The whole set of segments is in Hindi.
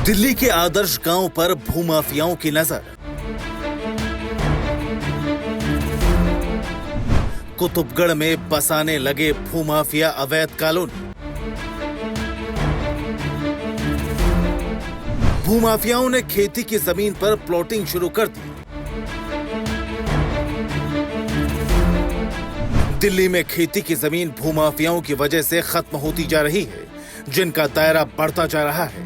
दिल्ली के आदर्श गांव पर भूमाफियाओं की नजर। कुतुबगढ़ में बसाने लगे भूमाफिया अवैध कॉलोनी। भूमाफियाओं ने खेती की जमीन पर प्लॉटिंग शुरू कर दी। दिल्ली में खेती की जमीन भूमाफियाओं की वजह से खत्म होती जा रही है, जिनका दायरा बढ़ता जा रहा है।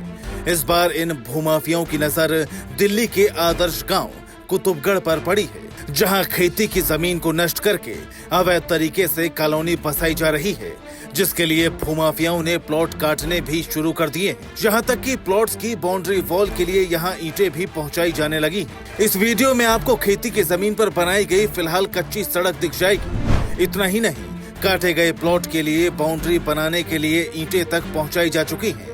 इस बार इन भूमाफियाओं की नजर दिल्ली के आदर्श गांव कुतुबगढ़ पर पड़ी है, जहां खेती की जमीन को नष्ट करके अवैध तरीके से कॉलोनी बसाई जा रही है, जिसके लिए भूमाफियाओं ने प्लॉट काटने भी शुरू कर दिए हैं। यहां तक कि प्लॉट्स की बाउंड्री वॉल के लिए यहां ईंटें भी पहुंचाई जाने लगी। इस वीडियो में आपको खेती की जमीन पर बनाई गई फिलहाल कच्ची सड़क दिख जाएगी। इतना ही नहीं, काटे गए प्लॉट के लिए बाउंड्री बनाने के लिए ईंटें तक पहुंचाई जा चुकी हैं।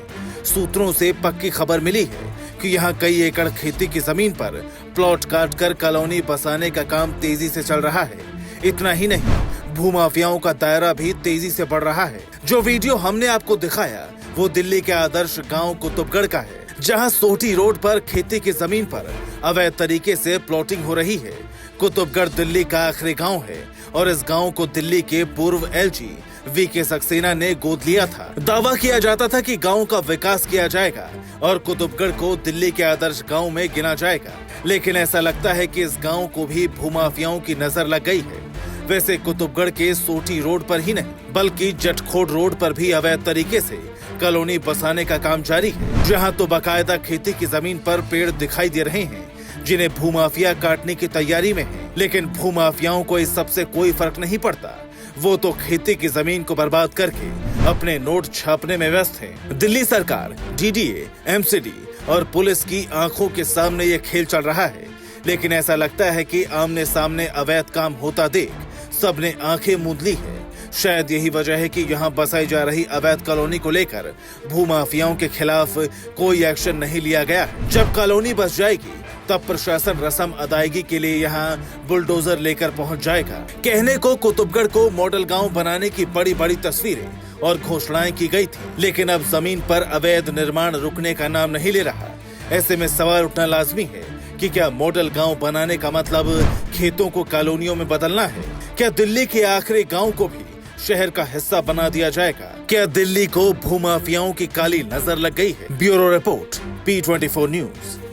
सूत्रों से पक्की खबर मिली है कि यहां कई एकड़ खेती की जमीन पर प्लॉट काटकर कॉलोनी बसाने का काम तेजी से चल रहा है। इतना ही नहीं, भूमाफियाओं का दायरा भी तेजी से बढ़ रहा है। जो वीडियो हमने आपको दिखाया वो दिल्ली के आदर्श गांव कुतुबगढ़ का है, जहां सोटी रोड पर खेती की जमीन पर अवैध तरीके से प्लॉटिंग हो रही है। कुतुबगढ़ दिल्ली का आखिरी गांव है और इस गांव को दिल्ली के पूर्व एलजी वीके सक्सेना ने गोद लिया था। दावा किया जाता था कि गांव का विकास किया जाएगा और कुतुबगढ़ को दिल्ली के आदर्श गांव में गिना जाएगा, लेकिन ऐसा लगता है कि इस गांव को भी भूमाफियाओं की नजर लग गई है। वैसे कुतुबगढ़ के सोटी रोड पर ही नहीं, बल्कि जटखोड़ रोड पर भी अवैध तरीके से कॉलोनी बसाने का काम जारी है, जहाँ तो बाकायदा खेती की जमीन पर पेड़ दिखाई दे रहे हैं, जिन्हें भूमाफिया काटने की तैयारी में है। लेकिन भूमाफियाओं को इस सबसे कोई फर्क नहीं पड़ता। वो तो खेती की जमीन को बर्बाद करके अपने नोट छापने में व्यस्त हैं। दिल्ली सरकार, डीडीए, एमसीडी और पुलिस की आंखों के सामने ये खेल चल रहा है, लेकिन ऐसा लगता है कि आमने सामने अवैध काम होता देख सबने आंखें मूंद ली है। शायद यही वजह है कि यहाँ बसाई जा रही अवैध कॉलोनी को लेकर भूमाफियाओं के खिलाफ कोई एक्शन नहीं लिया गया है। जब कॉलोनी बस जाएगी तब प्रशासन रस्म अदायगी के लिए यहाँ बुलडोजर लेकर पहुंच जाएगा। कहने को कुतुबगढ़ को मॉडल गांव बनाने की बड़ी बड़ी तस्वीरें और घोषणाएं की गई थी, लेकिन अब जमीन पर अवैध निर्माण रुकने का नाम नहीं ले रहा। ऐसे में सवाल उठना लाजमी है कि क्या मॉडल गांव बनाने का मतलब खेतों को कॉलोनियों में बदलना है? क्या दिल्ली के आखिरी गाँव को भी शहर का हिस्सा बना दिया जाएगा? क्या दिल्ली को भूमाफियाओं की काली नजर लग गई है? Bureau report, P24 news.